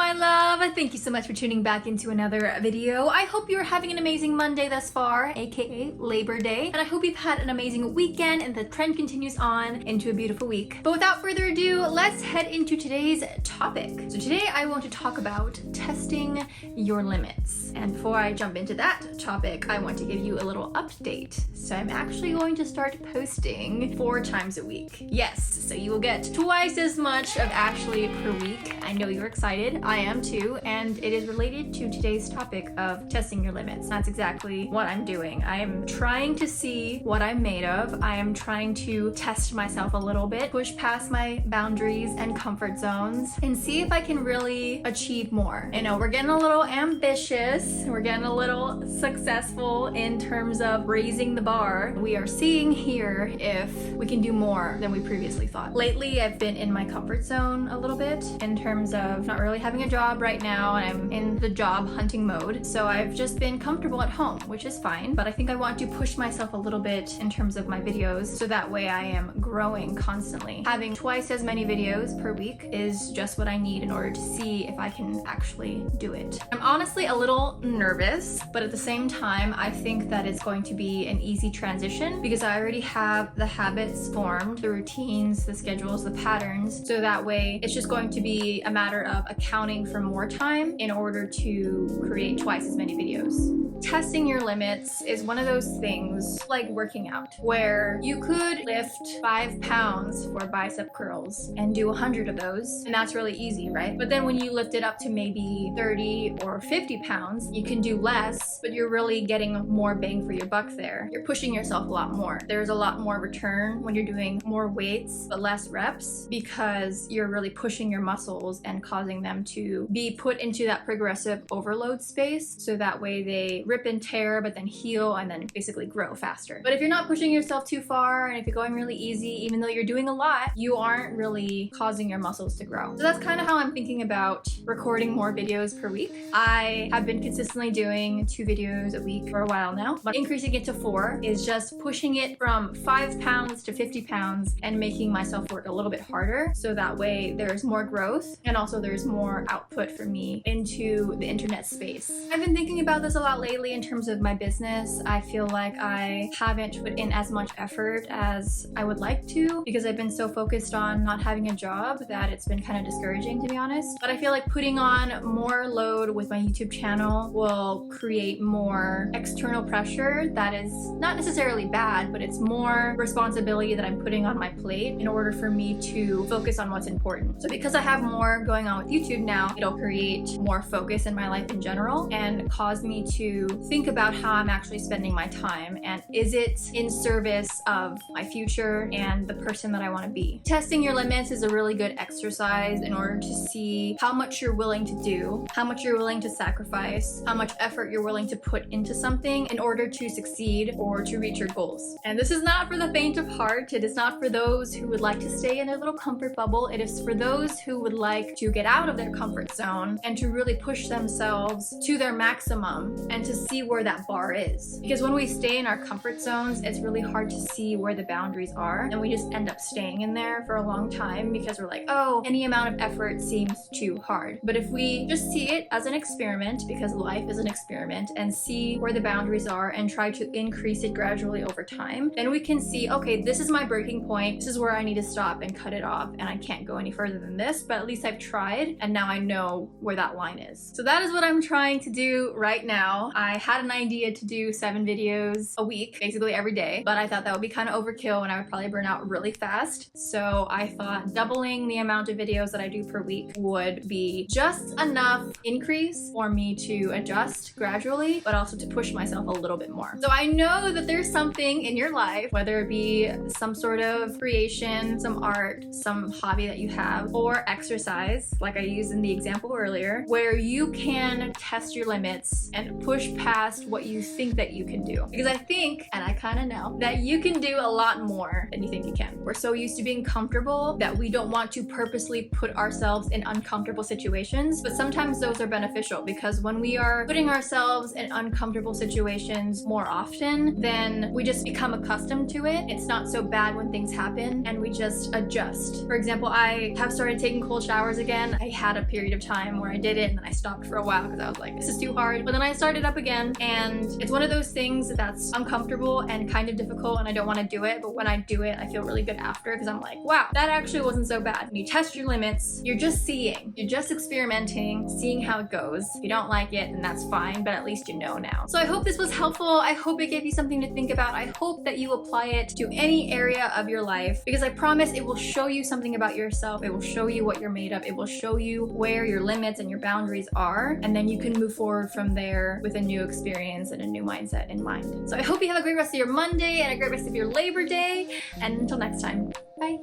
my love. Thank you so much for tuning back into another video. I hope you're having an amazing Monday thus far, aka Labor Day, and I hope you've had an amazing weekend and the trend continues on into a beautiful week. But without further ado, let's head into today's topic. So today I want to talk about testing your limits. And before I jump into that topic, I want to give you a little update. So I'm actually going to start posting 4 times a week. Yes, so you will get twice as much of Ashley per week. I know you're excited, I am too, and it is related to today's topic of testing your limits. That's exactly what I'm doing. I am trying to see what I'm made of. I am trying to test myself a little bit, push past my boundaries and comfort zones, and see if I can really achieve more. You know, we're getting a little ambitious, we're getting a little successful in terms of raising the bar. We are seeing here if we can do more than we previously thought. Lately, I've been in my comfort zone a little bit in terms of not really having a job right now, and I'm in the job hunting mode. So I've just been comfortable at home, which is fine, but I think I want to push myself a little bit in terms of my videos so that way I am growing constantly. Having twice as many videos per week is just what I need in order to see if I can actually do it. I'm honestly a little nervous, but at the same time, I think that it's going to be an easy transition because I already have the habits formed, the routines, the schedules, the patterns, so that way it's just going to be a matter of accounting for more time in order to create twice as many videos. Testing your limits is one of those things like working out, where you could lift 5 pounds for bicep curls and do 100 of those, and that's really easy, right? But then when you lift it up to maybe 30 or 50 pounds, you can do less, but you're really getting more bang for your buck there. You're pushing yourself a lot more. There's a lot more return when you're doing more weights but less reps because you're really pushing your muscles and causing them to be put into that progressive overload space, so that way they rip and tear but then heal and then basically grow faster. But if you're not pushing yourself too far and if you're going really easy, even though you're doing a lot, you aren't really causing your muscles to grow. So that's kind of how I'm thinking about recording more videos per week. I have been consistently doing 2 videos a week for a while now, but increasing it to 4 is just pushing it from 5 pounds to 50 pounds and making myself work a little bit harder, so that way there's more growth and also there's more output for me into the internet space. I've been thinking about this a lot lately in terms of my business. I feel like I haven't put in as much effort as I would like to because I've been so focused on not having a job that it's been kind of discouraging, to be honest. But I feel like putting on more load with my YouTube channel will create more external pressure that is not necessarily bad, but it's more responsibility that I'm putting on my plate in order for me to focus on what's important. So because I have more going on with YouTube now, it'll create more focus in my life in general and cause me to think about how I'm actually spending my time and is it in service of my future and the person that I want to be. Testing your limits is a really good exercise in order to see how much you're willing to do, how much you're willing to sacrifice, how much effort you're willing to put into something in order to succeed or to reach your goals. And this is not for the faint of heart. It is not for those who would like to stay in their little comfort bubble. It is for those who would like to get out of their comfort zone and to really push themselves to their maximum and to see where that bar is. Because when we stay in our comfort zones, it's really hard to see where the boundaries are, and we just end up staying in there for a long time because we're like, oh, any amount of effort seems too hard. But if we just see it as an experiment, because life is an experiment, and see where the boundaries are and try to increase it gradually over time, then we can see, okay, this is my breaking point, this is where I need to stop and cut it off, and I can't go any further than this, but at least I've tried and now I know where that line is. So that is what I'm trying to do right now. I had an idea to do 7 videos a week, basically every day, but I thought that would be kind of overkill and I would probably burn out really fast. So I thought doubling the amount of videos that I do per week would be just enough increase for me to adjust gradually, but also to push myself a little bit more. So I know that there's something in your life, whether it be some sort of creation, some art, some hobby that you have, or exercise, like I used in the example earlier, where you can test your limits and push push past what you think that you can do. Because I think, and I kind of know, that you can do a lot more than you think you can. We're so used to being comfortable that we don't want to purposely put ourselves in uncomfortable situations, but sometimes those are beneficial, because when we are putting ourselves in uncomfortable situations more often, then we just become accustomed to it. It's not so bad when things happen, and we just adjust. For example, I have started taking cold showers again. I had a period of time where I did it and then I stopped for a while because I was like, this is too hard. But then I started up again, and it's one of those things that's uncomfortable and kind of difficult, and I don't want to do it, but when I do it, I feel really good after, because I'm like, wow, that actually wasn't so bad. When you test your limits, you're just seeing, you're just experimenting, seeing how it goes. If you don't like it, then that's fine, but at least you know now. So I hope this was helpful. I hope it gave you something to think about. I hope that you apply it to any area of your life, because I promise it will show you something about yourself. It will show you what you're made of. It will show you where your limits and your boundaries are, and then you can move forward from there with a new experience and a new mindset in mind. So I hope you have a great rest of your Monday and a great rest of your Labor Day, and until next time, bye.